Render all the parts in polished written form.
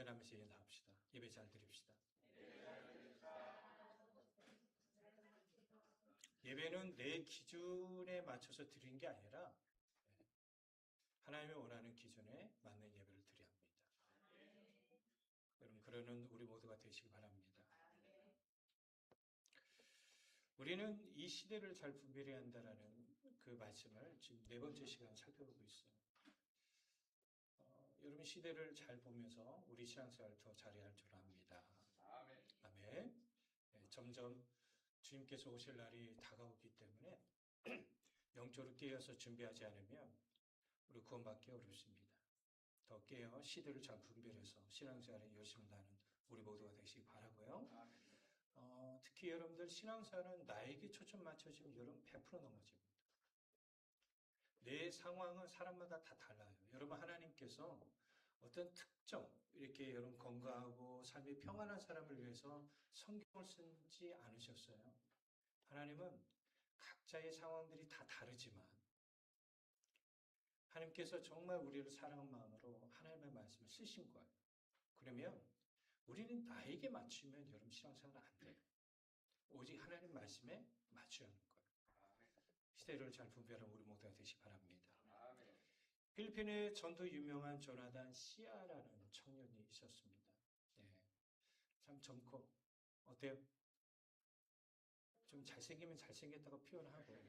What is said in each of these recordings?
일어나면서 인사합시다. 예배 잘 드립시다. 예배는 내 기준에 맞춰서 드리는 게 아니라 하나님이 원하는 기준에 맞는 예배를 드려야 합니다. 여러분, 그러는 우리 모두가 되시기 바랍니다. 우리는 이 시대를 잘 분별해야 한다는 그 말씀을 지금 네 번째 시간 살펴보고 있어요. 여러분, 시대를 잘 보면서 우리 신앙생활을 더 잘해야 할 줄 압니다. 아멘. 점점 주님께서 오실 날이 다가오기 때문에 영적으로 깨어서 준비하지 않으면 우리 구원받기 어렵습니다. 더 깨어 시대를 잘 분별해서 신앙생활에 열심을 다하는 우리 모두가 되시기 바라고요. 특히 여러분들 신앙생활은 나에게 초점 맞춰지면 여러분 100% 넘어집니다. 내 상황은 사람마다 다 달라요. 여러분, 하나님께서 어떤 특정 이렇게 여러분 건강하고 삶이 평안한 사람을 위해서 성경을 쓰지 않으셨어요. 하나님은 각자의 상황들이 다 다르지만 하나님께서 정말 우리를 사랑하는 마음으로 하나님의 말씀을 쓰신 거예요. 그러면 우리는 나에게 맞추면 여러분 신앙생활은 안 돼요. 오직 하나님 말씀에 맞춰야 하는 거예요. 시대를 잘 분별하는 우리 모두가 되시기 바랍니다. 필리핀에 전도 유명한 조나단 시아라는 청년이 있었습니다. 참 젊고 어때요? 좀 잘생기면 잘생겼다고 표현하고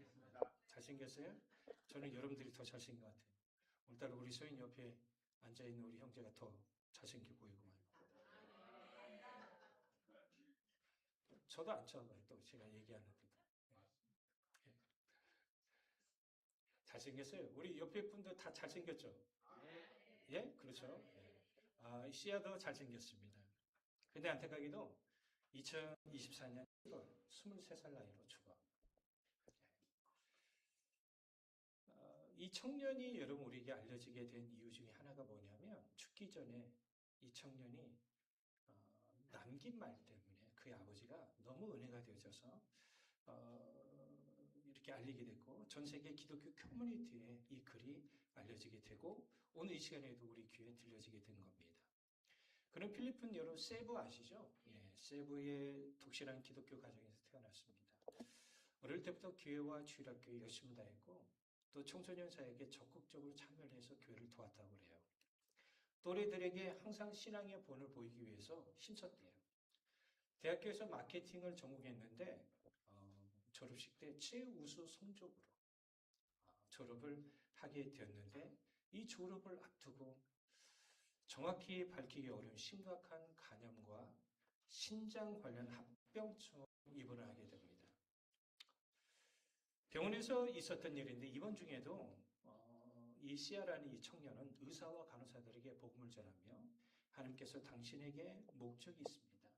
잘생겼어요? 저는 여러분들이 더 잘생긴 것 같아요. 오늘따라 우리 소인 옆에 앉아있는 우리 형제가 더 잘생겨 보이고만. 저도 안 쳐봐요. 또 제가 얘기하는데도. 잘생겼어요. 우리 옆에 분도 다 잘생겼죠? 예? 그렇죠. 시아도 잘생겼습니다. 근데 안타깝게도 2024년 1월 23살 나이로 죽어. 이 청년이 여러분 우리에게 알려지게 된 이유 중에 하나가 뭐냐면 죽기 전에 이 청년이 남긴 말 때문에 그의 아버지가 너무 은혜가 되어져서 이렇게 알리게 됐고 전 세계 기독교 커뮤니티에 이 글이 알려지게 되고 오늘 이 시간에도 우리 귀에 들려지게 된 겁니다. 그럼 필리핀 여러분 세부 아시죠? 세부의 독실한 기독교 가정에서 태어났습니다. 어릴 때부터 교회와 주일학교에 열심히 다했고 또 청소년 사역에 적극적으로 참여를 해서 교회를 도왔다고 그래요. 또래들에게 항상 신앙의 본을 보이기 위해서 힘썼대요. 대학교에서 마케팅을 전공했는데 졸업식 때 최우수 성적으로 졸업을 하게 되었는데 이 졸업을 앞두고 정확히 밝히기 어려운 심각한 간염과 신장 관련 합병증으로 입원을 하게 됩니다. 병원에서 있었던 일인데 입원 중에도 이 시아라는 이 청년은 의사와 간호사들에게 복음을 전하며 하나님께서 당신에게 목적이 있습니다.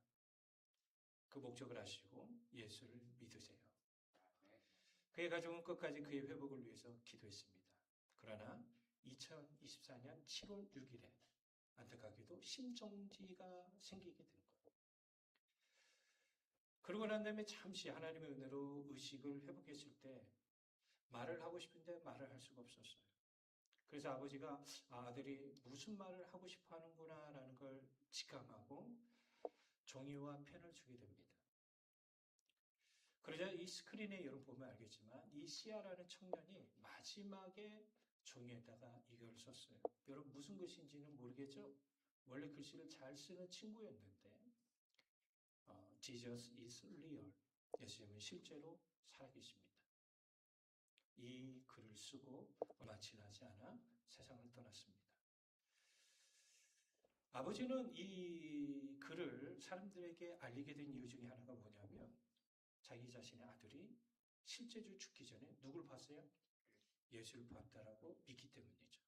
그 목적을 아시고 예수를 믿으세요. 그의 가족은 끝까지 그의 회복을 위해서 기도했습니다. 그러나 2024년 7월 6일에 안타깝게도 심정지가 생기게 된 거예요. 그러고 난 다음에 잠시 하나님의 은혜로 의식을 회복했을 때 말을 하고 싶은데 말을 할 수가 없었어요. 그래서 아버지가 아들이 무슨 말을 하고 싶어 하는구나라는 걸 직감하고 종이와 펜을 주게 됩니다. 그러자 이 스크린에 여러분 보면 알겠지만 이 시아라는 청년이 마지막에 종이에다가 이걸 썼어요. 여러분 무슨 글씨인지는 모르겠죠? 원래 글씨를 잘 쓰는 친구였는데 Jesus is real. 예수님은 실제로 살아계십니다. 이 글을 쓰고 얼마 지나지 않아 세상을 떠났습니다. 아버지는 이 글을 사람들에게 알리게 된 이유 중에 하나가 뭐냐면 자기 자신의 아들이 실제로 죽기 전에 누굴 봤어요? 예수를 봤다라고 믿기 때문이죠.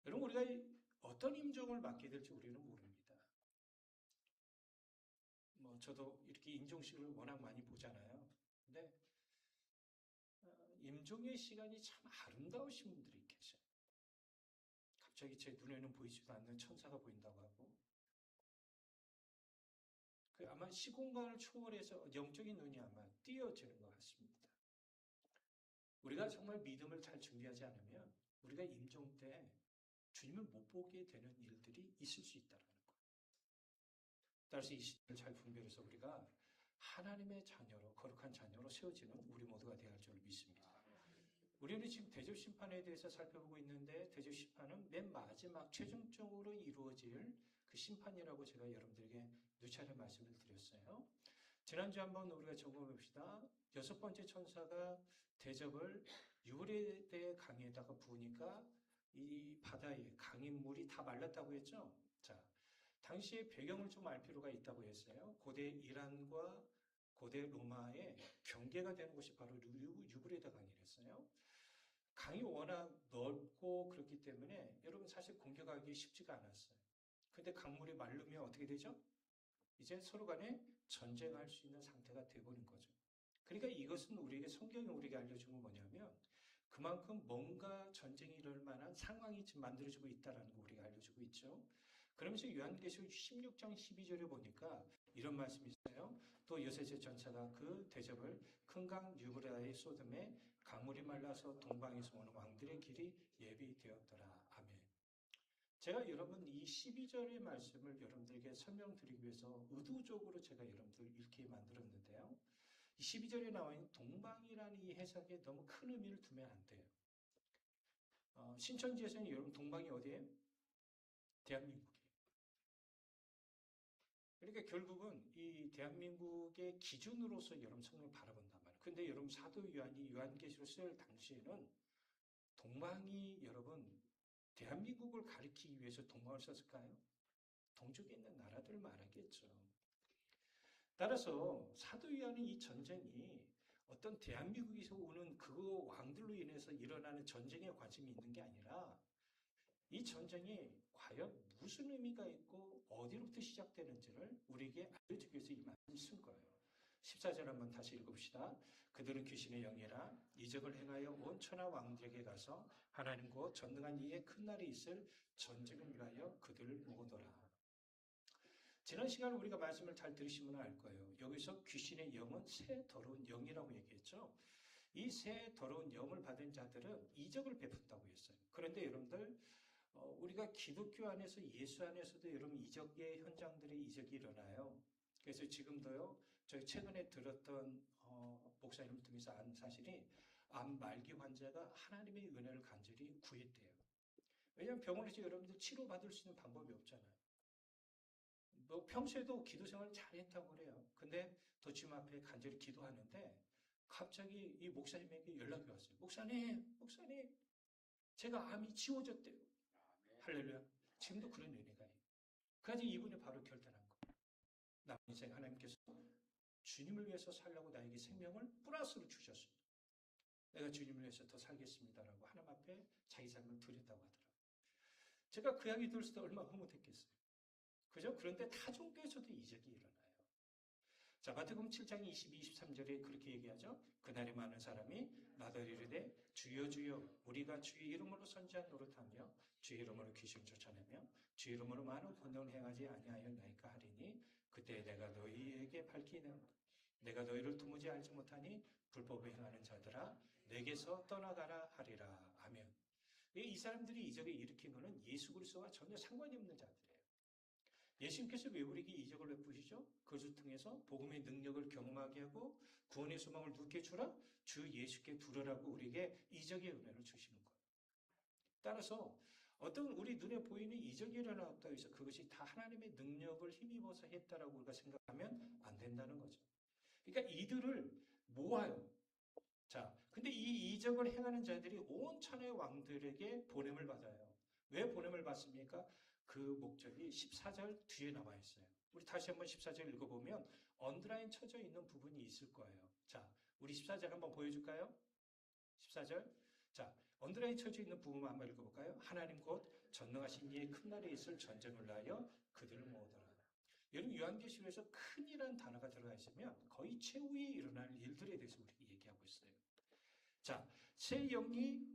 여러분 우리가 어떤 임종을 맡게 될지 우리는 모릅니다. 저도 이렇게 임종식을 워낙 많이 보잖아요. 근데 임종의 시간이 참 아름다우신 분들이 계셔요. 갑자기 제 눈에는 보이지도 않는 천사가 보인다고 하고 아마 시공간을 초월해서 영적인 눈이 아마 띄어지는 것 같습니다. 우리가 정말 믿음을 잘 준비하지 않으면 우리가 임종 때 주님을 못 보게 되는 일들이 있을 수 있다는 거예요. 따라서 이 시대를 잘 분별해서 우리가 하나님의 자녀로, 거룩한 자녀로 세워지는 우리 모두가 되어야 할 줄 믿습니다. 우리는 지금 대접 심판에 대해서 살펴보고 있는데, 대접 심판은 맨 마지막 최종적으로 이루어질 그 심판이라고 제가 여러분들에게 누차례 말씀을 드렸어요. 지난주에 한번 우리가 점검해 봅시다. 6번째 천사가 대접을 유브라데 강에다가 부으니까 이 바다에 강인물이 다 말랐다고 했죠. 자, 당시의 배경을 좀 알 필요가 있다고 했어요. 고대 이란과 고대 로마의 경계가 되는 곳이 바로 유브라데 강이랬어요. 강이 워낙 넓고 그렇기 때문에 여러분 사실 공격하기 쉽지가 않았어요. 근데 강물이 마르면 어떻게 되죠? 이제 서로 간에 전쟁할 수 있는 상태가 되어버린 거죠. 그러니까 이것은 우리에게 성경이 우리에게 알려준 건 뭐냐면 그만큼 뭔가 전쟁이 일어날 만한 상황이 지금 만들어지고 있다는 거 우리가 알려주고 있죠. 그러면서 요한계시록 16장 12절에 보니까 이런 말씀이 있어요. 또 여섯째 전차가 그 대접을 큰 강 유브라데 쏟음에 강물이 말라서 동방에서 오는 왕들의 길이 예비되었더라. 아멘. 제가 여러분 이 12절의 말씀을 여러분들에게 설명드리기 위해서 의도적으로 제가 여러분들 읽게 만들었는데요. 이 12절에 나와 있는 동방이라는 이 해석에 너무 큰 의미를 두면 안 돼요. 신천지에서는 여러분 동방이 어디예요? 대한민국이에요. 그러니까 결국은 이 대한민국의 기준으로서 여러분 성경을 바라본단 말이에요. 근데 여러분 사도 요한이 요한계시록 쓸 당시에는 동방이 여러분 대한민국을 가리키기 위해서 동방을 썼을까요? 동쪽에 있는 나라들 말하겠죠. 따라서 사도 요한은 이 전쟁이 어떤 대한민국에서 오는 그 왕들로 인해서 일어나는 전쟁에 관심이 있는 게 아니라 이 전쟁이 과연 무슨 의미가 있고 어디로부터 시작되는지를 우리에게 알려주기 위해서 이 말씀을 쓴 거예요. 14절 한번 다시 읽읍시다. 그들은 귀신의 영이라 이적을 행하여 온 천하 왕들에게 가서 하나님 곧 전능한 이의 큰 날이 있을 전쟁을 위하여 그들을 모으더라. 지난 시간에 우리가 말씀을 잘 들으시면 알 거예요. 여기서 귀신의 영은 새 더러운 영이라고 얘기했죠. 이 새 더러운 영을 받은 자들은 이적을 베푼다고 했어요. 그런데 여러분들 우리가 기독교 안에서 예수 안에서도 여러분 이적의 현장들이 이적이 일어나요. 그래서 지금도요. 저희 최근에 들었던 목사님을 통해서 안 사실이 암 말기 환자가 하나님의 은혜를 간절히 구했대요. 왜냐하면 병원에서 여러분들 치료받을 수 있는 방법이 없잖아요. 뭐 평소에도 기도 생활을 잘했다고 그래요. 근데 도침 앞에 간절히 기도하는데 갑자기 이 목사님에게 연락이 왔어요. 목사님, 제가 암이 지워졌대요. 할렐루야. 지금도 그런 은혜가 있어요. 그래서 이분이 바로 결단한 거예요. 남은 인생 하나님께서 주님을 위해서 살라고 나에게 생명을 플러스로 주셨습니다. 내가 주님을 위해서 더 살겠습니다라고 하나님 앞에 자기 삶을 드렸다고 하더라고요. 제가 그 이야기 들었을 때 얼마나 흐뭇했겠어요. 그죠? 그런데 타종교에서도 이적이 일어나요. 자, 마태복음 7장 22, 23절에 그렇게 얘기하죠. 그날에 많은 사람이 나더러 이르되 주여 주여 우리가 주의 이름으로 선지한 노릇하며 주의 이름으로 귀신을 쫓아내며 주의 이름으로 많은 권능을 행하지 아니하였나이까 하리니 그때 내가 너희에게 밝히는 내가 너희를 도무지 알지 못하니 불법을 행하는 자들아 내게서 떠나가라 하리라. 아멘. 이 사람들이 이적을 일으킨 것은 예수 그리스도와 전혀 상관이 없는 자들이에요. 예수님께서 왜 우리에게 이적을 베푸시죠? 그것을 통해서 복음의 능력을 경험하게 하고 구원의 소망을 누게 주라 주 예수께 두려라고 우리에게 이적의 은혜를 주시는 거예요. 따라서 어떤 우리 눈에 보이는 이적이 일어났다고 해서 그것이 다 하나님의 능력을 힘입어서 했다라고 우리가 생각하면 안 된다는 거죠. 그러니까 이들을 모아요. 자, 근데 이 이적을 행하는 자들이 온 천하의 왕들에게 보냄을 받아요. 왜 보냄을 받습니까? 그 목적이 14절 뒤에 나와 있어요. 우리 다시 한번 14절 읽어보면 언더라인 쳐져 있는 부분이 있을 거예요. 자, 우리 14절 한번 보여줄까요? 14절. 자, 언더라인 쳐져 있는 부분 한번 읽어볼까요? 하나님 곧 전능하신 이의 큰 날에 있을 전쟁을 위하여 그들을 모으더라. 여러분 요한계시록에서 큰이라는 단어가 들어가 있으면 거의 최후에 일어날 일들에 대해서 우리 얘기하고 있어요. 자, 새 영이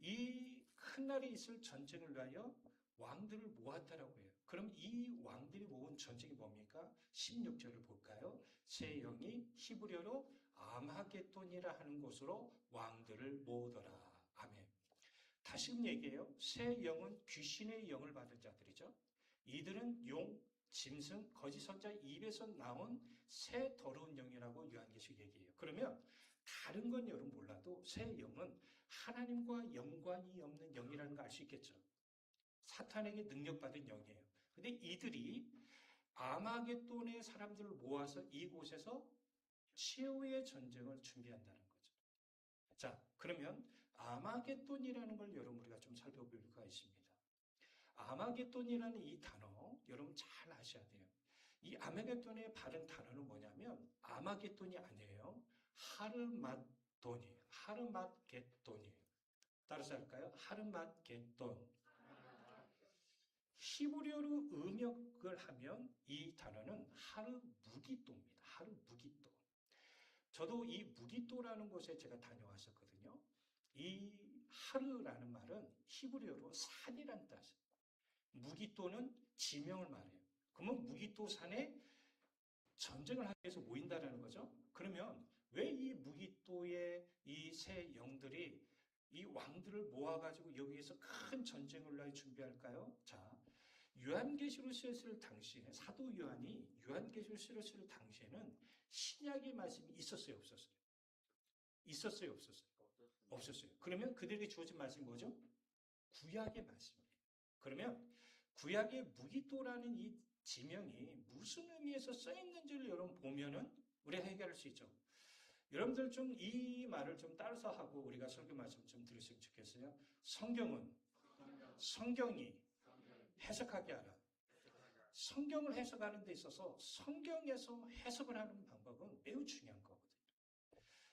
이 큰 날에 있을 전쟁을 위하여 왕들을 모았다라고 해요. 그럼 이 왕들이 모은 전쟁이 뭡니까? 16절을 볼까요? 새 영이 히브리어로 아마겟돈이라 하는 곳으로 왕들을 모으더라. 아멘. 다시금 얘기해요. 새 영은 귀신의 영을 받은 자들이죠. 이들은 용, 짐승, 거짓 선자 입에서 나온 새 더러운 영이라고 요한계시록 얘기해요. 그러면 다른 건 여러분 몰라도 새 영은 하나님과 연관이 없는 영이라는 거 알 수 있겠죠. 사탄에게 능력받은 영이에요. 근데 이들이 아마겟돈의 사람들을 모아서 이곳에서 최후의 전쟁을 준비한다는 거죠. 자, 그러면 아마겟돈이라는 걸 여러분 우리가 좀 살펴볼 필요가 있습니다. 아마겟돈이라는 이 단어 여러분 잘 아셔야 돼요. 이 아마겟돈의 바른 단어는 뭐냐면 아마겟돈이 아니에요. 하르맛돈이에요. 하르맛겟돈이에요. 따라서 할까요? 하르맛겟돈. 히브리어로 음역을 하면 이 단어는 하르무기또입니다. 하르무기또. 저도 이 무기또라는 곳에 제가 다녀왔었거든요. 이 하르라는 말은 히브리어로 산이란 뜻이에요. 무기또는 지명을 말해요. 그러면 무기또 산에 전쟁을 하기 위해서 모인다라는 거죠. 그러면 왜 이 무기또의 이 새 영들이 이 왕들을 모아가지고 여기에서 큰 전쟁을 위하여 준비할까요? 자, 요한계시록 쓰였을 당시에 사도 요한이 요한계시록 쓰였을 당시에는 신약의 말씀이 있었어요, 없었어요? 있었어요, 없었어요? 없었어요. 그러면 그들에게 주어진 말씀이 뭐죠? 구약의 말씀이에요. 그러면 구약의 무기또라는 이 지명이 무슨 의미에서 써 있는지를 여러분 보면은 우리가 해결할 수 있죠. 여러분들 좀 이 말을 좀 따라서 하고 우리가 설교 말씀 좀 들으시면 좋겠어요. 성경이 해석하게 하라. 성경을 해석하는 데 있어서 성경에서 해석을 하는 방법은 매우 중요한 거거든요.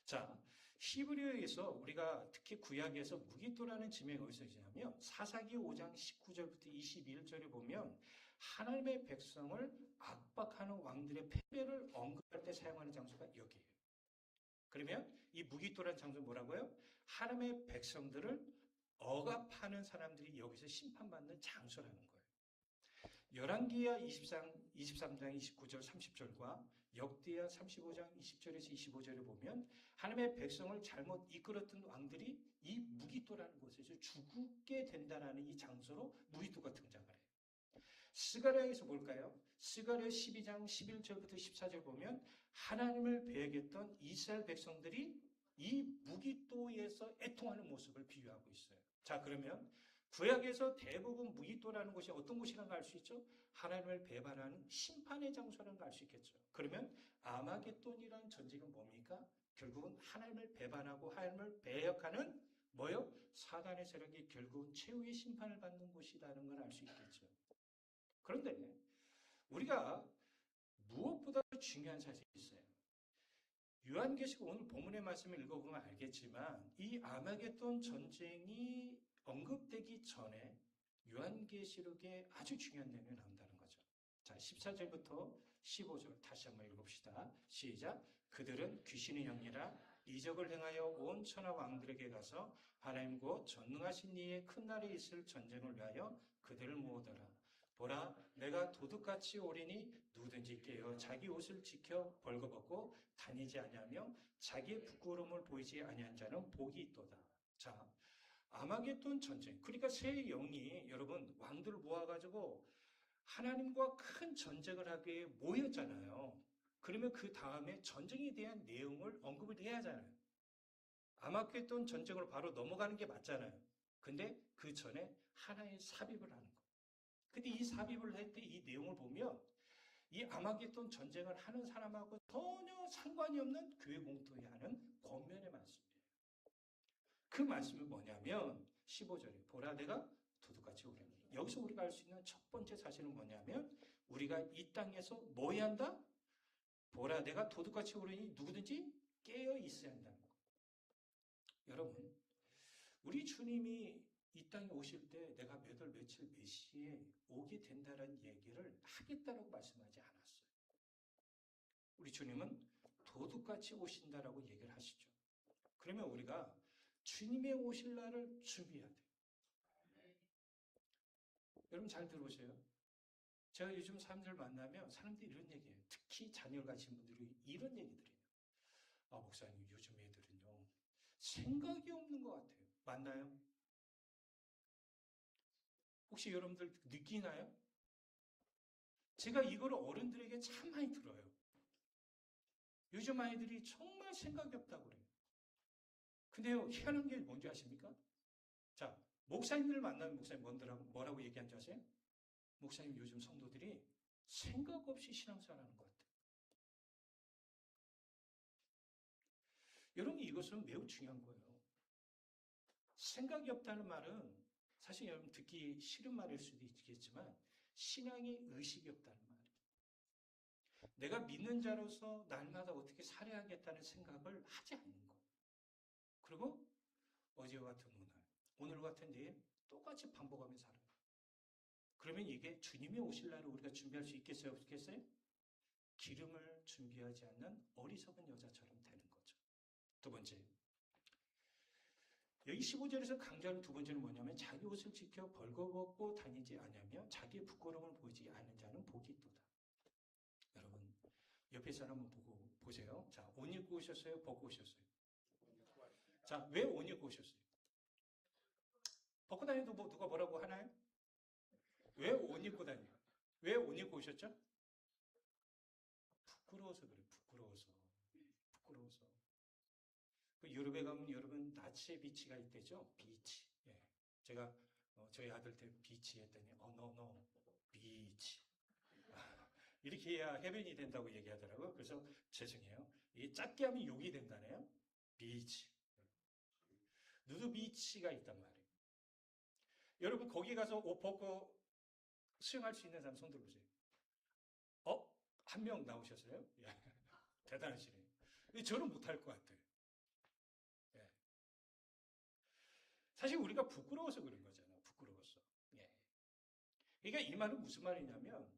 자, 히브리어에서 우리가 특히 구약에서 무기또라는 지명이 어디서 있냐면 사사기 5장 19절부터 21절에 보면 하나님의 백성을 압박하는 왕들의 패배를 언급할 때 사용하는 장소가 여기예요. 그러면 이 무기또라는 장소는 뭐라고요? 하나님의 백성들을 억압하는 사람들이 여기서 심판받는 장소라는 거예요. 열왕기하 23장 29절 30절과 역대하 35장 20절에서 25절에 보면 하나님의 백성을 잘못 이끌었던 왕들이 이 무기또라는 곳에서 죽게 된다는 이 장소로 무기또가 등장을 해요. 스가랴에서 볼까요? 스가랴 12장 11절부터 14절 보면 하나님을 배역했던 이스라엘 백성들이 이 무기또에서 애통하는 모습을 비유하고 있어요. 자, 그러면 구약에서 대부분 무기또라는 곳이 어떤 곳이라는 걸 알 수 있죠? 하나님을 배반하는 심판의 장소라는 걸 알 수 있겠죠. 그러면 아마겟돈이라는 전쟁은 뭡니까? 결국은 하나님을 배반하고 하나님을 배역하는 뭐요? 사단의 세력이 결국은 최후의 심판을 받는 곳이라는 걸 알 수 있겠죠. 그런데 우리가 무엇보다 중요한 사실이 있어요. 요한계시록 오늘 본문의 말씀을 읽어보면 알겠지만 이 아마겟돈 전쟁이 언급되기 전에 요한계시록에 아주 중요한 내용이 나온다는 거죠. 자, 14절부터 15절 다시 한번 읽어봅시다. 시작. 그들은 귀신의 영이라 이적을 행하여 온 천하 왕들에게 가서 하나님 곧 전능하신 이의 큰 날에 있을 전쟁을 위하여 그들을 모으더라. 보라, 내가 도둑같이 오리니 누구든지 깨어 자기 옷을 지켜 벌거벗고 다니지 아니하며 자기의 부끄러움을 보이지 아니한 자는 복이 있도다. 자, 아마겟돈 전쟁. 그러니까 새 영이 여러분 왕들을 모아가지고 하나님과 큰 전쟁을 하기 위해 모였잖아요. 그러면 그 다음에 전쟁에 대한 내용을 언급을 해야 하잖아요. 아마겟돈 전쟁으로 바로 넘어가는 게 맞잖아요. 근데 그 전에 하나의 삽입을 하는 거예요. 근데 이 삽입을 할 때 이 내용을 보면 이 아마겟돈 전쟁을 하는 사람하고 전혀 상관이 없는 교회 공통이 하는 권면의 말씀이에요. 그 말씀이 뭐냐면 15절에 보라 내가 도둑같이 오리니. 여기서 우리가 알 수 있는 첫 번째 사실은 뭐냐면 우리가 이 땅에서 뭐 해야 한다? 보라 내가 도둑같이 오리니 누구든지 깨어 있어야 한다는 거. 여러분 우리 주님이 이 땅에 오실 때 내가 몇 월 며칠 몇 시에 오게 된다는 얘기를 하겠다라고 말씀하지 않았어요. 우리 주님은 도둑같이 오신다라고 얘기를 하시죠. 그러면 우리가 주님의 오실 날을 준비해야 돼요. 여러분 잘 들어보세요. 제가 요즘 사람들 만나면 사람들이 이런 얘기해요. 특히 자녀를 가진 분들이 이런 얘기들이에요. 아, 목사님 요즘 애들은요 생각이 없는 것 같아요. 맞나요? 혹시 여러분들 느끼나요? 제가 이거를 어른들에게 참 많이 들어요. 요즘 아이들이 정말 생각이 없다고 그래요. 근데요, 희한한 게 뭔지 아십니까? 자, 목사님들 만나면 목사님 뭐라고 얘기한 줄 아세요? 목사님 요즘 성도들이 생각 없이 신앙생활하는 것 같아요. 여러분 이것은 매우 중요한 거예요. 생각이 없다는 말은 사실 여러분 듣기 싫은 말일 수도 있겠지만 신앙의 의식이 없다는 말이에요. 내가 믿는 자로서 날마다 어떻게 살아야겠다는 생각을 하지 않는 거예요. 그리고 어제와 같은 오늘 같은 내일 똑같이 반복하며 살아요. 그러면 이게 주님이 오실 날을 우리가 준비할 수 있겠어요? 없겠어요? 기름을 준비하지 않는 어리석은 여자처럼 되는 거죠. 두 번째, 여기 15절에서 강조하는 두 번째는 뭐냐면 자기 옷을 지켜 벌거벗고 다니지 않으며 자기의 부끄러움을 보이지 않는 자는 복이 있도다. 여러분 옆에 사람 한번 보세요. 자, 옷 입고 오셨어요? 벗고 오셨어요? 자, 왜 옷 입고 오셨어요? 벗고 다니도 뭐 누가 뭐라고 하나요? 왜 옷 입고 다녀요? 왜 옷 입고 오셨죠? 부끄러워서 그래요. 부끄러워서. 그 유럽에 가면 여러분 나치의 비치가 있대죠. 비치. 예. 제가 저희 아들 때 비치 했더니 no 비치. 이렇게 해야 해변이 된다고 얘기하더라고요. 그래서 죄송해요. 이게 작게 하면 욕이 된다네요. 비치. 누드 비치가 있단 말이에요. 여러분 거기 가서 옷 벗고 수영할 수 있는 사람 손 들어보세요. 한 명 나오셨어요? 예. 대단하시네요. 저는 못할 것 같아요. 예. 사실 우리가 부끄러워서 그런 거잖아요. 부끄러워서. 예. 그러니까 이 말은 무슨 말이냐면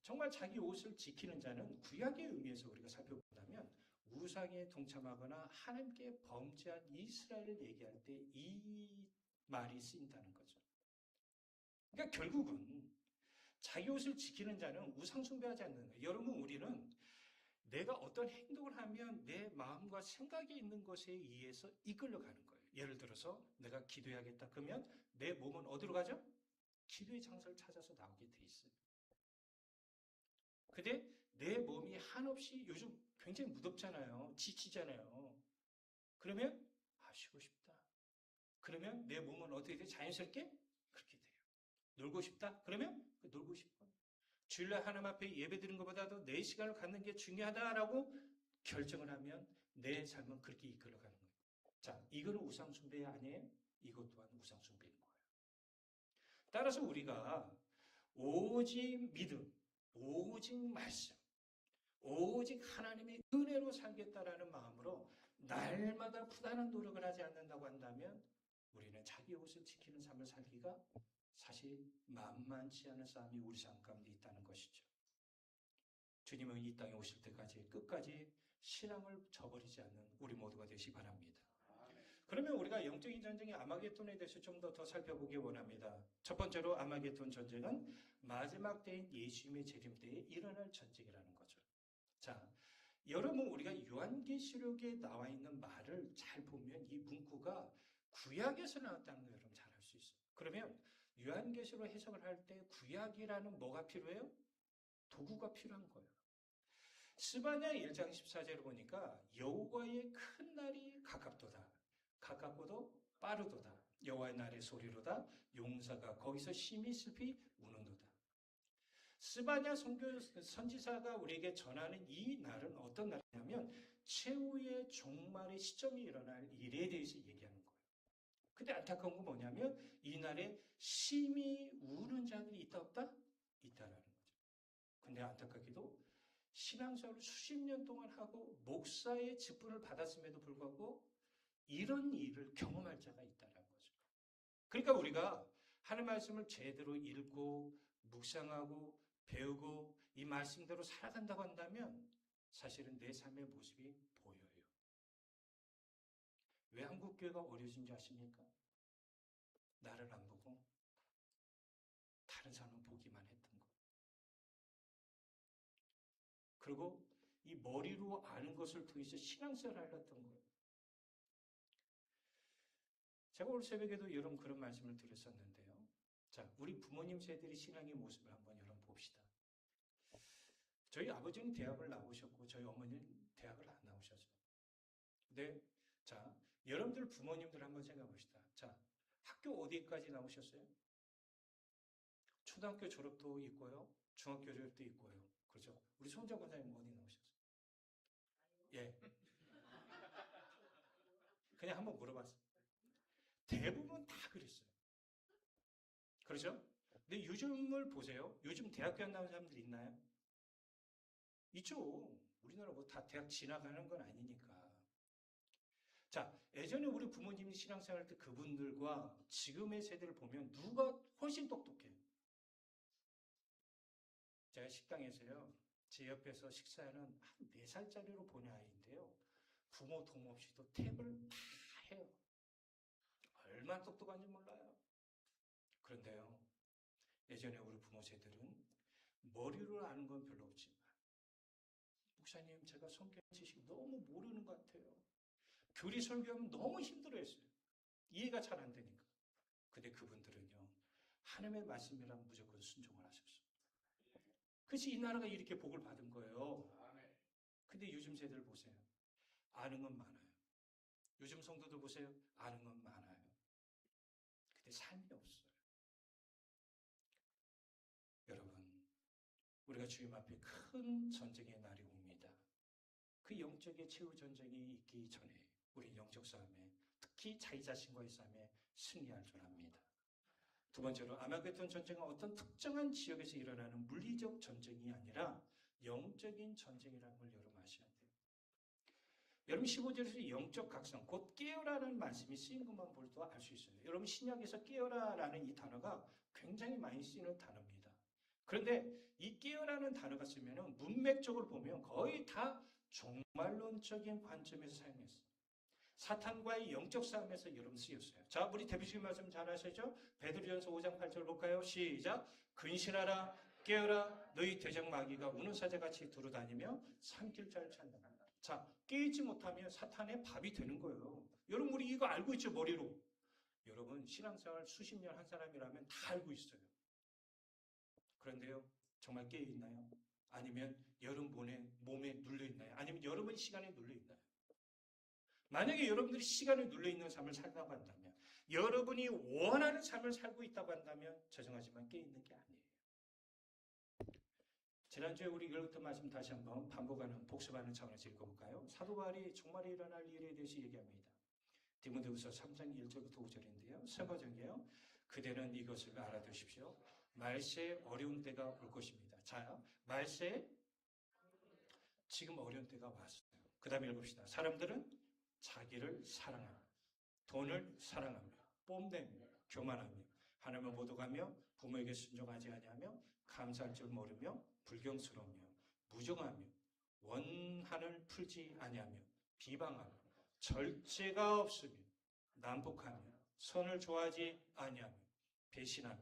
정말 자기 옷을 지키는 자는 구약의 의미에서 우리가 살펴본다면 우상에 동참하거나 하나님께 범죄한 이스라엘을 얘기할 때 이 말이 쓰인다는 거죠. 그러니까 결국은 자기 옷을 지키는 자는 우상 숭배하지 않는 거예요. 여러분 우리는 내가 어떤 행동을 하면 내 마음과 생각이 있는 것에 의해서 이끌려가는 거예요. 예를 들어서 내가 기도해야겠다. 그러면 내 몸은 어디로 가죠? 기도의 장소를 찾아서 나오게 돼 있어요. 근데 내 몸이 한없이 요즘 굉장히 무덥잖아요. 지치잖아요. 그러면 쉬고 싶다. 그러면 내 몸은 어떻게 돼? 자연스럽게 그렇게 돼요. 놀고 싶다. 그러면 놀고 싶어. 주일날 하나님 앞에 예배 드리는 것보다도 내 시간을 갖는 게 중요하다라고 결정을 하면 내 삶은 그렇게 이끌어가는 거예요. 자, 이거는 우상 숭배 아니에요? 이것 또한 우상 숭배인 거예요. 따라서 우리가 오직 믿음, 오직 말씀, 오직 하나님의 은혜로 살겠다라는 마음으로 날마다 부단한 노력을 하지 않는다고 한다면 우리는 자기 옷을 지키는 삶을 살기가 사실 만만치 않은 싸움이 우리 삶 가운데 있다는 것이죠. 주님은 이 땅에 오실 때까지 끝까지 신앙을 저버리지 않는 우리 모두가 되시기 바랍니다. 그러면 우리가 영적인 전쟁의 아마겟돈에 대해서 좀 더 살펴보기 원합니다. 첫 번째로 아마겟돈 전쟁은 마지막 때인 예수님의 재림 때에 일어날 전쟁이라는 거죠. 자, 여러분 우리가 요한계시록에 나와 있는 말을 잘 보면 이 문구가 구약에서 나왔다는 걸 여러분 잘 알 수 있어요. 그러면 요한계시록 해석을 할 때 구약이라는 뭐가 필요해요? 도구가 필요한 거예요. 스바냐 1장 14절을 보니까 여호와의 큰 날이 가깝도다. 가깝고도 빠르도다. 여호와의 날의 소리로다. 용사가 거기서 심히 슬피 우는도다. 스바냐 선지사가 우리에게 전하는 이 날은 어떤 날이냐면 최후의 종말의 시점이 일어날 일에 대해서 얘기하는 거예요. 근데 안타까운 건 뭐냐면 이 날에 심히 우는 자들이 있다 없다? 있다라는 거죠. 근데 안타깝게도 신앙생활을 수십 년 동안 하고 목사의 직분을 받았음에도 불구하고 이런 일을 경험할 자가 있다는 거죠. 그러니까 우리가 하나님의 말씀을 제대로 읽고 묵상하고 배우고 이 말씀대로 살아간다고 한다면 사실은 내 삶의 모습이 보여요. 왜 한국교회가 어려워진 줄 아십니까? 나를 안 보고 다른 사람은 보기만 했던 거. 그리고 이 머리로 아는 것을 통해서 신앙생활을 하였던 거예요. 제가 오늘 새벽에도 여러분 그런 말씀을 드렸었는데요. 자, 우리 부모님 세대의 신앙의 모습을 한번 여러분 봅시다. 저희 아버지는 대학을 나오셨고 저희 어머니는 대학을 안 나오셨어요. 근데 자, 여러분들 부모님들 한번 생각해 봅시다. 자, 학교 어디까지 나오셨어요? 초등학교 졸업도 있고요. 중학교 졸업도 있고요. 그렇죠? 우리 손자 권사님 어디 나오셨어요? 예. 그냥 한번 물어봤어요. 대부분 다 그랬어요. 그렇죠? 근데 요즘을 보세요. 요즘 대학교 안 나온 사람들 있나요? 있죠. 우리나라 뭐 다 대학 지나가는 건 아니니까. 자, 예전에 우리 부모님이 신앙생활 때 그분들과 지금의 세대를 보면 누가 훨씬 똑똑해요? 제가 식당에서요, 제 옆에서 식사하는 한 4살짜리로 보는 아이인데요. 부모 도움 없이도 탭을 다 해요. 얼마나 똑똑한지 몰라요. 그런데요, 예전에 우리 부모 세대들은 머리로 아는 건 별로 없지만, 목사님, 제가 성경 지식 너무 모르는 것 같아요. 교리 설교하면 너무 힘들어했어요. 이해가 잘 안 되니까. 근데 그분들은요, 하나님의 말씀이라면 무조건 순종을 하셨어요. 그래서 이 나라가 이렇게 복을 받은 거예요. 근데 요즘 세대를 보세요. 아는 건 많아요. 요즘 성도들 보세요. 아는 건 많아요. 근데 삶이 없어요. 여러분, 우리가 주님 앞에 큰 전쟁의 날이 옵니다. 그 영적의 최후 전쟁이 있기 전에 우리 영적 싸움에, 특히 자기 자신과의 싸움에 승리할 줄 압니다. 두 번째로 아마겟돈 전쟁은 어떤 특정한 지역에서 일어나는 물리적 전쟁이 아니라 영적인 전쟁이라는 걸 여러분 아셔야 돼요. 여러분 15절에서 영적 각성, 곧 깨어라는 말씀이 쓰인 것만 볼도 알 수 있어요. 여러분 신약에서 깨어라라는 이 단어가 굉장히 많이 쓰이는 단어입니다. 그런데 이 깨어라는 단어가 쓰면은 문맥적으로 보면 거의 다 종말론적인 관점에서 사용했어요. 사탄과의 영적 싸움에서 여러분 쓰였어요. 자, 우리 대표적인 말씀 잘 아시죠? 베드로전서 5장 8절 볼까요? 시작. 근신하라, 깨어라, 너희 대적 마귀가 우는 사자같이 두루다니며 삼킬 자를 찾는다. 자, 깨있지 못하면 사탄의 밥이 되는 거예요. 여러분 우리 이거 알고 있죠? 머리로. 여러분 신앙생활 수십 년 한 사람이라면 다 알고 있어요. 그런데요, 정말 깨어있나요? 아니면 여러분 몸에 눌려있나요? 아니면 여러분 시간에 눌려있나요? 만약에 여러분들이 시간에 눌려있는 삶을 살다고 한다면, 여러분이 원하는 삶을 살고 있다고 한다면 죄송하지만 깨어있는 게 아니에요. 지난주에 우리 읽었던 말씀 다시 한번 반복하는, 복습하는 차원에서 읽어볼까요? 사도 바울이 종말에 일어날 일에 대해서 얘기합니다. 디모데후서 3장 1절부터 5절인데요. 세 버전이에요. 그대는 이것을 알아두십시오. 말세에 어려운 때가 올 것입니다. 자, 말세에 지금 어려운 때가 왔어요. 그 다음에 읽읍시다. 사람들은 자기를 사랑하며 돈을 사랑하며 뽐내며 교만하며 하나님을 모독하며 부모에게 순종하지 아니하며 감사할 줄 모르며 불경스러우며 무정하며 원한을 풀지 아니하며 비방하며 절제가 없으며 난폭하며 선을 좋아하지 아니하며 배신하며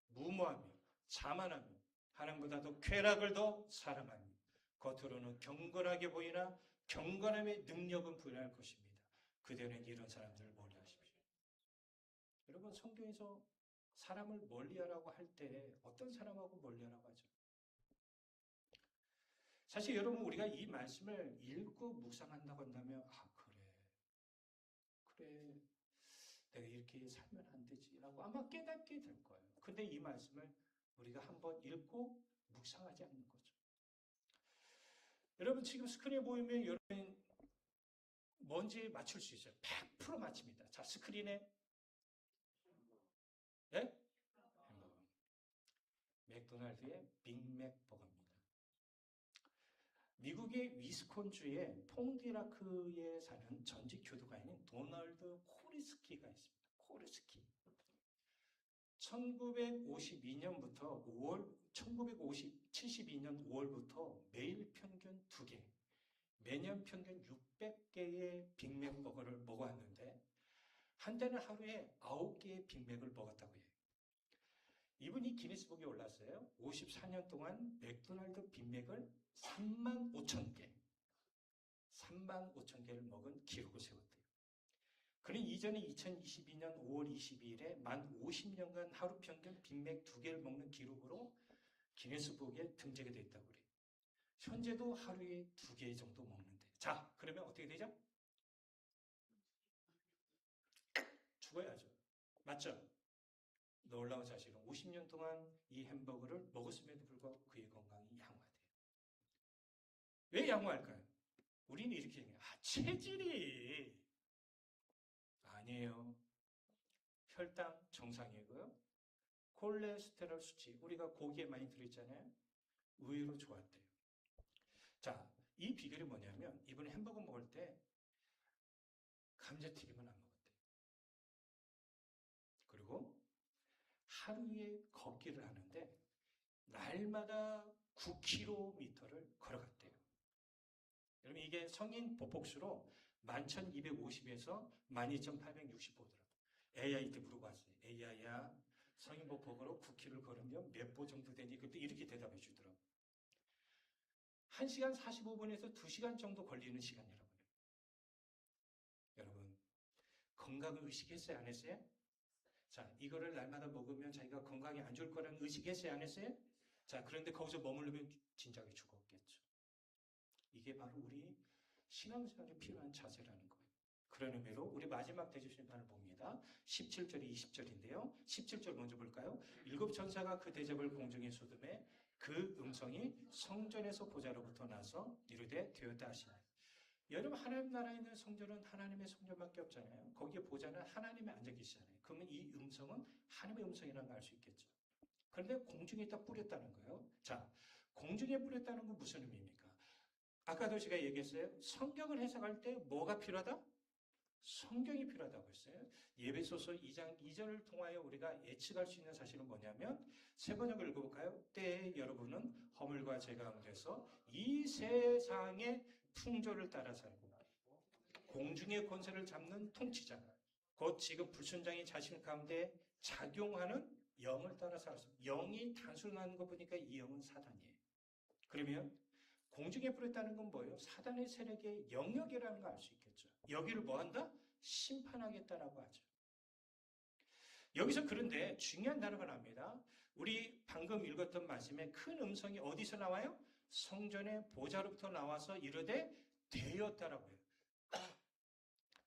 무모하며 자만하며 하나님보다도 쾌락을 더 사랑하며 겉으로는 경건하게 보이나 경건함의 능력은 부인할 것입니다. 그대는 이런 사람들을 멀리하십시오. 여러분 성경에서 사람을 멀리하라고 할 때 어떤 사람하고 멀리하라고 하죠? 사실 여러분 우리가 이 말씀을 읽고 묵상한다고 한다면 그래 내가 이렇게 살면 안 되지라고 아마 깨닫게 될 거예요. 근데 이 말씀을 우리가 한번 읽고 묵상하지 않는 거죠. 여러분 지금 스크린에 보이면 여러분 뭔지 맞출 수 있어요. 100% 맞춥니다. 자, 스크린에 네? 햄버거. 맥도날드의 빅맥버거입니다. 미국의 위스콘주의 퐁디라크에 사는 전직 교도관인 도널드 코리스키가 있습니다. 코리스키. 1952년부터 1972년 5월부터 매일 평균 2개, 매년 평균 600개의 빅맥버거를 먹어왔는데 한때는 하루에 9개의 빅맥을 먹었다고 해요. 이분이 기네스북에 올랐어요. 54년 동안 맥도날드 빅맥을 35,000개, 35,000개를 먹은 기록을 세웠대요. 그는 이전에 2022년 5월 22일에 만 50년간 하루 평균 빅맥 2개를 먹는 기록으로 기네스북에 등재가 돼 있다고 그래요. 현재도 하루에 2개 정도 먹는데. 자, 그러면 어떻게 되죠? 죽어야죠. 맞죠? 놀라운 사실은 50년 동안 이 햄버거를 먹었음에도 불구하고 그의 건강이 양화돼요. 왜 양호할까요? 우리는 이렇게 얘기해요. 체질이 아니에요. 혈당 정상이고요. 콜레스테롤 수치, 우리가 고기에 많이 들어있잖아요. 의외로 좋았대요. 자, 이 비결이 뭐냐면 이번에 햄버거 먹을 때 감자튀김은 안 먹었대요. 그리고 하루에 걷기를 하는데 날마다 9km를 걸어갔대요. 여러분 이게 성인 보폭수로 11,250에서 12,865더라고요. AI한테 물어봤어요. AI야, 성인 보폭으로 9km를 걸으면 몇 보 정도 되니? 그때 이렇게 대답해 주더라고요. 1시간 45분에서 2시간 정도 걸리는 시간이라고요. 여러분, 건강을 의식했어요? 안 했어요? 자, 이거를 날마다 먹으면 자기가 건강에 안 좋을 거라는 의식했어요? 안 했어요? 자, 그런데 거기서 머무르면 진작에 죽었겠죠. 이게 바로 우리 신앙생활에 필요한 자세라는 거예요. 그런 의미로 우리 마지막 대접심판을 봅니다. 17절, 20절인데요. 17절 먼저 볼까요? 7 천사가 그 대접을 공중에 쏟음에 그 음성이 성전에서 보좌로부터 나서 이르되 되었다 하시니. 여러분 하나님 나라에 있는 성전은 하나님의 성전밖에 없잖아요. 거기에 보좌는 하나님이 앉아 계시잖아요. 그러면 이 음성은 하나님의 음성이라는 걸 알 수 있겠죠. 그런데 공중에 딱 뿌렸다는 거예요. 자, 공중에 뿌렸다는 건 무슨 의미입니까? 아까도 제가 얘기했어요. 성경을 해석할 때 뭐가 필요하다? 성경이 필요하다고 했어요. 예배소서 2장 2절을 통하여 우리가 예측할 수 있는 사실은 뭐냐면 세 번역을 읽어볼까요? 때에 여러분은 허물과 죄 가운데서 이 세상의 풍조를 따라 살고 공중의 권세를 잡는 통치자 곧 지금 불순장이 자신 가운데 작용하는 영을 따라 살았습니다. 영이 단순한 거 보니까 이 영은 사단이에요. 그러면 공중에 뿌렸다는 건 뭐예요? 사단의 세력의 영역이라는 걸 알 수 있겠죠. 여기를 뭐 한다? 심판하겠다라고 하죠. 여기서 그런데 중요한 단어가 나옵니다. 우리 방금 읽었던 말씀에 큰 음성이 어디서 나와요? 성전의 보좌로부터 나와서 이르되 되었다라고 해요.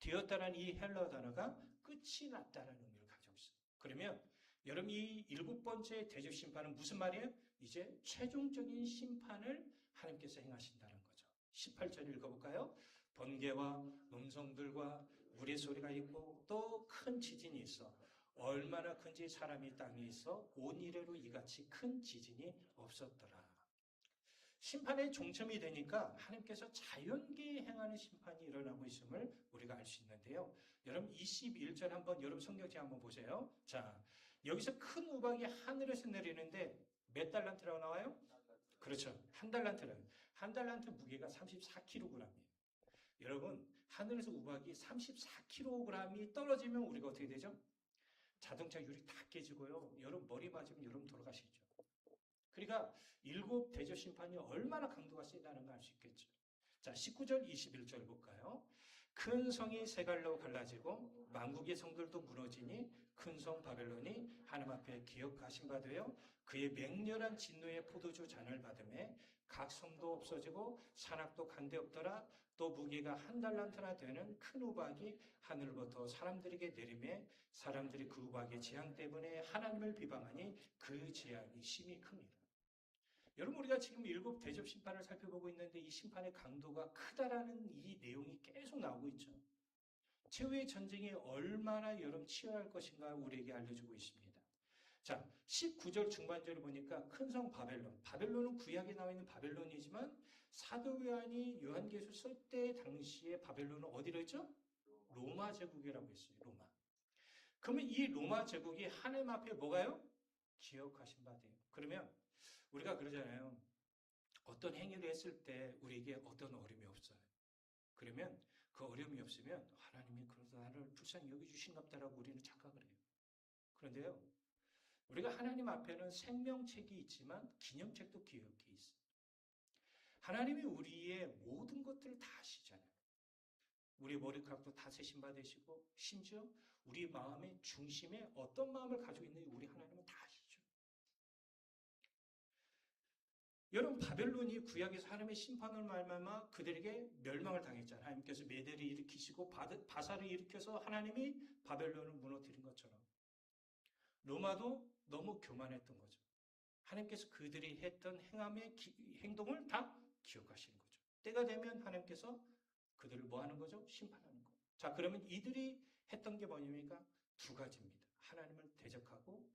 되었다라는 이 헬러 단어가 끝이 났다라는 의미를 가지고 있어요. 그러면 여러분 이 7번째 대접 심판은 무슨 말이에요? 이제 최종적인 심판을 하나님께서 행하신다는 거죠. 18절 읽어볼까요? 번개와 음성들과 물의 소리가 있고 또 큰 지진이 있어 얼마나 큰지 사람이 땅에 있어 온 이래로 이같이 큰 지진이 없었더라. 심판의 종점이 되니까 하나님께서 자연계에 행하는 심판이 일어나고 있음을 우리가 알 수 있는데요. 여러분 21절 한번 여러분 성경책 한번 보세요. 자, 여기서 큰 우박이 하늘에서 내리는데 몇 달란트라고 나와요? 그렇죠. 한 달란트 무게가 34kg이에요. 여러분 하늘에서 우박이 34kg이 떨어지면 우리가 어떻게 되죠? 자동차 유리 다 깨지고요. 여러분 머리 맞으면 여러분 돌아가시죠. 그러니까 7 대접 심판이 얼마나 강도가 세다는 걸 알 수 있겠죠. 자, 19절, 21절 볼까요? 큰 성이 세 갈로 갈라지고 만국의 성들도 무너지니 큰 성 바벨론이 하나님 앞에 기억하신 바 되어 그의 맹렬한 진노의 포도주 잔을 받음에 각 성도 없어지고 산악도 간데 없더라. 또 무게가 한 달란트나 되는 큰 우박이 하늘부터 사람들에게 내림에 사람들이 그 우박의 재앙 때문에 하나님을 비방하니 그 재앙이 심히 큽니다. 여러분 우리가 지금 7 대접 심판을 살펴보고 있는데 이 심판의 강도가 크다라는 이 내용이 계속 나오고 있죠. 최후의 전쟁이 얼마나 여러분 치열할 것인가 우리에게 알려주고 있습니다. 자, 19절 중반절을 보니까 큰 성 바벨론. 바벨론은 구약에 나와 있는 바벨론이지만 사도 요한이 요한계시를 쓸 때 당시에 바벨론은 어디로 했죠? 로마 제국이라고 했어요. 로마. 그러면 이 로마 제국이 하나님 앞에 뭐가요? 기억하신 바 돼요. 그러면 우리가 그러잖아요. 어떤 행위를 했을 때 우리에게 어떤 어려움이 없어요. 그러면 그 어려움이 없으면 하나님이 그래서 나를 불쌍히 여겨주신갑다라고 우리는 착각을 해요. 그런데요. 우리가 하나님 앞에는 생명책이 있지만 기념책도 기억해 있어요. 하나님이 우리의 모든 것들을 다 아시잖아요. 우리 머리카락도 다스림 받으시고 심지어 우리 마음의 중심에 어떤 마음을 가지고 있는지 우리 하나님은 다 아시죠. 여러분 바벨론이 구약에서 하나님의 심판을 말미암아 그들에게 멸망을 당했잖아요. 하나님께서 메대를 일으키시고 바사를 일으켜서 하나님이 바벨론을 무너뜨린 것처럼 로마도 너무 교만했던 거죠. 하나님께서 그들이 했던 행동을 다 기억하시는 거죠. 때가 되면 하나님께서 그들을 뭐 하는 거죠? 심판하는 거예요. 자, 그러면 이들이 했던 게 뭐냐니까 두 가지입니다. 하나님을 대적하고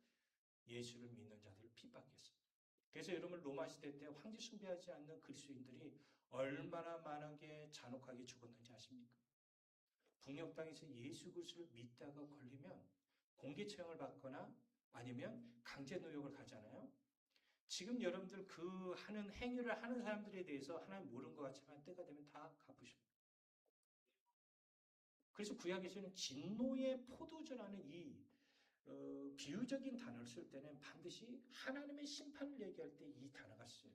예수를 믿는 자들을 핍박했어요. 그래서 여러분 로마 시대 때 황제 숭배하지 않는 그리스도인들이 얼마나 많게 잔혹하게 죽었는지 아십니까? 북녘 땅에서 예수 그리스도를 믿다가 걸리면 공개 처형을 받거나 아니면 강제 노역을 가잖아요. 지금 여러분들 그 하는 행위를 하는 사람들에 대해서 하나님 모르는 것 같지만 때가 되면 다 갚으십니다. 그래서 구약에서는 진노의 포도주라는 이 비유적인 단어를 쓸 때는 반드시 하나님의 심판을 얘기할 때 이 단어가 쓰여요.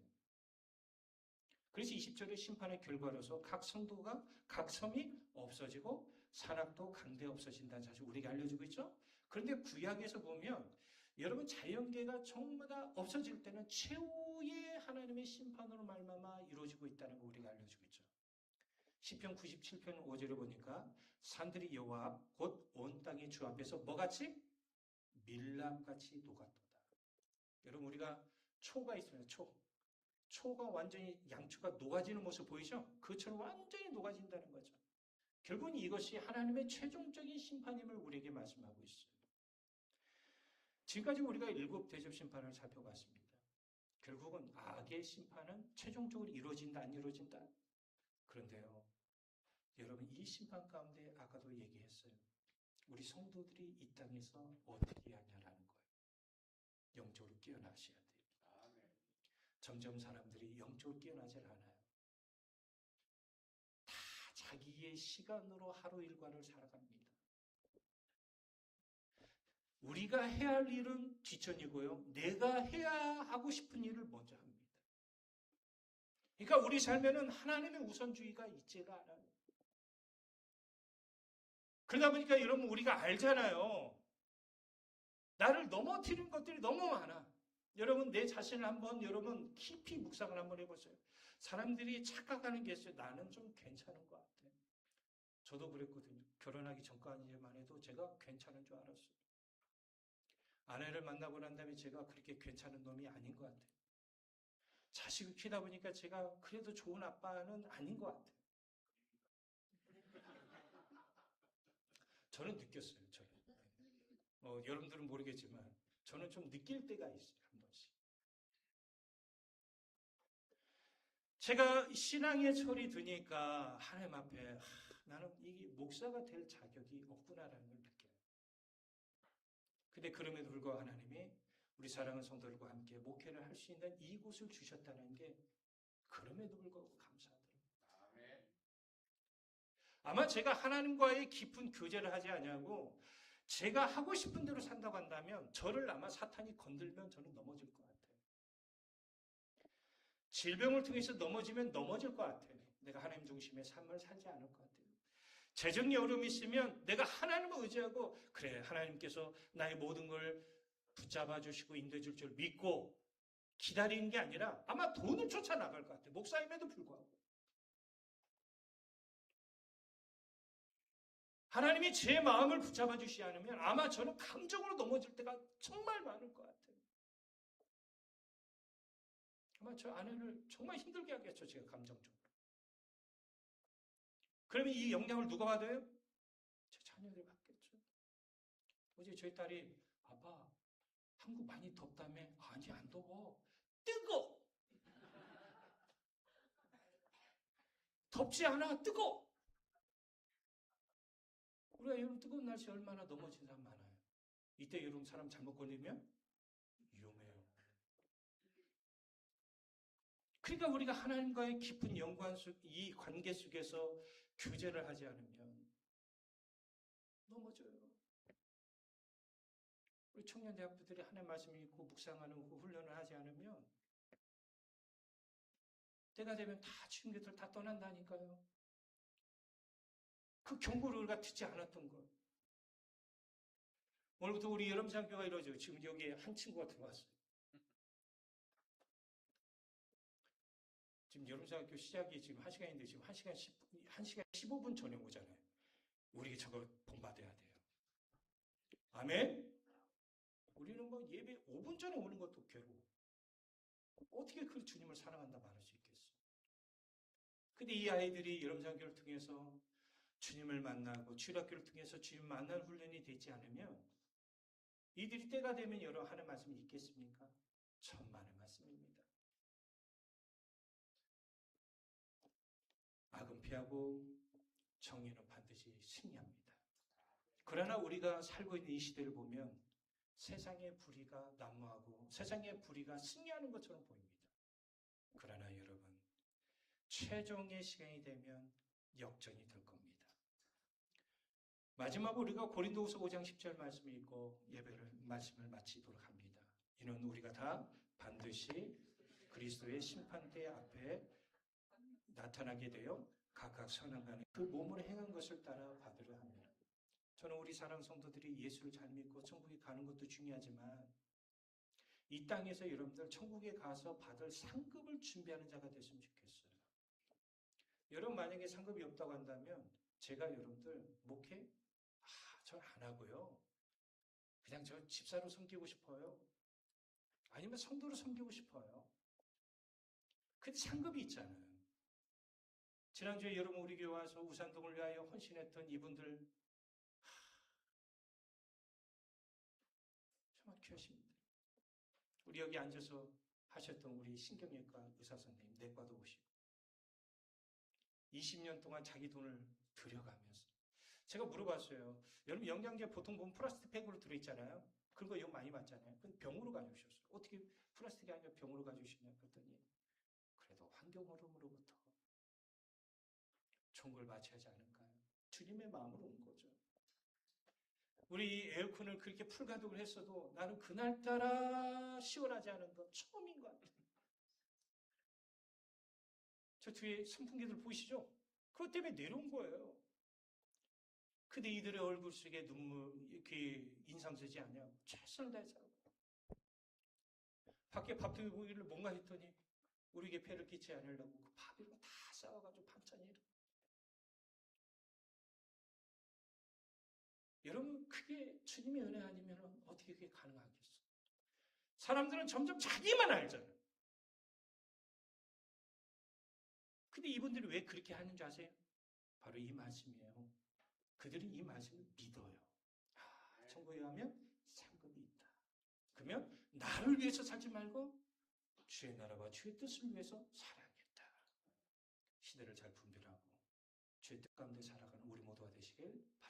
그래서 20절의 심판의 결과로서 각 성도가 각 섬이 없어지고 산악도 강대 없어진다는 사실 우리에게 알려주고 있죠. 그런데 구약에서 보면 여러분 자연계가 전부 다 없어질 때는 최후의 하나님의 심판으로 말미암아 이루어지고 있다는 거 우리가 알려주고 있죠. 시편 97편 5절에 보니까 산들이 여호와 앞 곧 온 땅이 주 앞에서 뭐같이 밀랍같이 녹았도다. 여러분 우리가 초가 있습니다. 초가 완전히 양초가 녹아지는 모습 보이죠? 그처럼 완전히 녹아진다는 거죠. 결국은 이것이 하나님의 최종적인 심판임을 우리에게 말씀하고 있어요. 지금까지 우리가 7 대접 심판을 살펴봤습니다. 결국은 악의 심판은 최종적으로 이루어진다, 안 이루어진다? 그런데요, 여러분 이 심판 가운데 아까도 얘기했어요. 우리 성도들이 이 땅에서 어떻게 해야 하냐라는 거예요. 영적으로 깨어나셔야 돼요. 점점 사람들이 영적으로 깨어나질 않아요. 다 자기의 시간으로 하루 일과를 살아갑니다. 우리가 해야 할 일은 뒷전이고요. 내가 해야 하고 싶은 일을 먼저 합니다. 그러니까 우리 삶에는 하나님의 우선주의가 있지가 않아요. 그러다 보니까 여러분 우리가 알잖아요. 나를 넘어뜨리는 것들이 너무 많아. 여러분 내 자신을 한번 여러분 깊이 묵상을 한번 해보세요. 사람들이 착각하는 게 있어요. 나는 좀 괜찮은 것 같아. 저도 그랬거든요. 결혼하기 전까지만 해도 제가 괜찮은 줄 알았어요. 아내를 만나고 난 다음에 제가 그렇게 괜찮은 놈이 아닌 것 같아요. 자식을 키우다 보니까 제가 그래도 좋은 아빠는 아닌 것 같아요. 저는 느꼈어요. 저는. 여러분들은 모르겠지만 저는 좀 느낄 때가 있어요. 한 번씩. 제가 신앙의 철이 드니까 하나님 앞에 나는 이게 목사가 될 자격이 없구나라는 걸 느껴요. 근데 그럼에도 불구하고 하나님이 우리 사랑하는 성도들과 함께 목회를 할 수 있는 이곳을 주셨다는 게 그럼에도 불구하고 감사하더라고요. 아마 제가 하나님과의 깊은 교제를 하지 않냐고 제가 하고 싶은 대로 산다고 한다면 저를 아마 사탄이 건들면 저는 넘어질 것 같아요. 질병을 통해서 넘어지면 넘어질 것 같아요. 내가 하나님 중심의 삶을 살지 않을 것 같아요. 재정이 어려움이 있으면 내가 하나님을 의지하고 그래 하나님께서 나의 모든 걸 붙잡아 주시고 인도해 줄 줄 믿고 기다리는 게 아니라 아마 돈을 쫓아 나갈 것 같아요. 목사임에도 불구하고. 하나님이 제 마음을 붙잡아 주시지 않으면 아마 저는 감정으로 넘어질 때가 정말 많을 것 같아요. 아마 저 아내를 정말 힘들게 하겠죠. 제가 감정적으로. 그러면 이 영향을 누가 받아요? 제 자녀들이 받겠죠. 어제 저희 딸이 아빠 한국 많이 덥다며? 아니 안 더워. 뜨거. 덥지 않아. 뜨거. 우리가 여름 뜨거운 날씨 얼마나 넘어진 사람 많아요. 이때 여름 사람 잘못 걸리면 위험해요. 그러니까 우리가 하나님과의 깊은 연관 속, 이 관계 속에서 교제를 하지 않으면 넘어져요. 우리 청년대학부들이 하나님 말씀을 읽고 묵상하는 그 훈련을 하지 않으면 때가 되면 다 친구들 다 떠난다니까요. 그 경고를 우리가 듣지 않았던 것. 오늘부터 우리 여름상교가 이루어져. 지금 여기에 한 친구가 들어왔어요. 지금 여름상교 시작이 지금 1시간인데 지금 1시간 15분 전에 오잖아요. 우리 저거 본받아야 돼요. 아멘? 우리는 뭐 예배 5분 전에 오는 것도 괴로워. 어떻게 그 주님을 사랑한다 말할 수 있겠어? 근데 이 아이들이 여름상교를 통해서 주님을 만나고 주일학교를 통해서 주님 만날 훈련이 되지 않으면 이들이 때가 되면 여러 하는 말씀이 있겠습니까? 천만의 말씀입니다. 악은 피하고 정의는 반드시 승리합니다. 그러나 우리가 살고 있는 이 시대를 보면 세상의 불의가 난무하고 세상의 불의가 승리하는 것처럼 보입니다. 그러나 여러분, 최종의 시간이 되면 역전이 될 겁니다. 마지막으로 우리가 고린도후서 5장 10절 말씀을 읽고 말씀을 마치도록 합니다. 이는 우리가 다 반드시 그리스도의 심판대 앞에 나타나게 되어 각각 선언하는 그 몸으로 행한 것을 따라 받으려 합니다. 저는 우리 사랑 성도들이 예수를 잘 믿고 천국에 가는 것도 중요하지만 이 땅에서 여러분들 천국에 가서 받을 상급을 준비하는 자가 됐으면 좋겠어요. 여러분 만약에 상급이 없다고 한다면 제가 여러분들 목회 전 안 하고요. 그냥 저 집사로 섬기고 싶어요. 아니면 성도로 섬기고 싶어요. 근데 상급이 있잖아요. 지난주에 여러분 우리 교회 와서 우산동을 위하여 헌신했던 이분들 정말 귀하십니다. 우리 여기 앉아서 하셨던 우리 신경외과 의사 선생님 내과도 오시고 20년 동안 자기 돈을 들여가면서 제가 물어봤어요. 여러분 영양제 보통 보면 플라스틱 팩으로 들어있잖아요. 그런 거 영 많이 받잖아요. 근데 병으로 가져오셨어요. 어떻게 플라스틱이 아니라 병으로 가져오시냐 그랬더니 그래도 환경오염으로부터 좋은 걸 바쳐야지 않을까요? 주님의 마음으로 온 거죠. 우리 에어컨을 그렇게 풀가동을 했어도 나는 그날따라 시원하지 않은 건 처음인 것 같아요. 저 뒤에 선풍기들 보이시죠? 그것 때문에 내려온 거예요. 근데 이들의 얼굴 속에 눈물, 이렇게 인상 쓰지 않냐고 최선을 다해서 밖에 밥 들고기를 뭔가 했더니 우리에게 폐를 끼치지 않으려고 그 밥이랑 다 싸워가지고 반찬이 여러분 그게 주님의 은혜 아니면 어떻게 그게 가능하겠어? 사람들은 점점 자기만 알잖아요. 근데 이분들이 왜 그렇게 하는 줄 아세요? 바로 이 말씀이에요. 그들은 이 말씀을 믿어요. 천국에 가면 상급이 있다. 그러면 나를 위해서 살지 말고 주의 나라와 주의 뜻을 위해서 살아야겠다. 시대를 잘 분별하고 주의 뜻 가운데 살아가는 우리 모두가 되시길 바랍니다.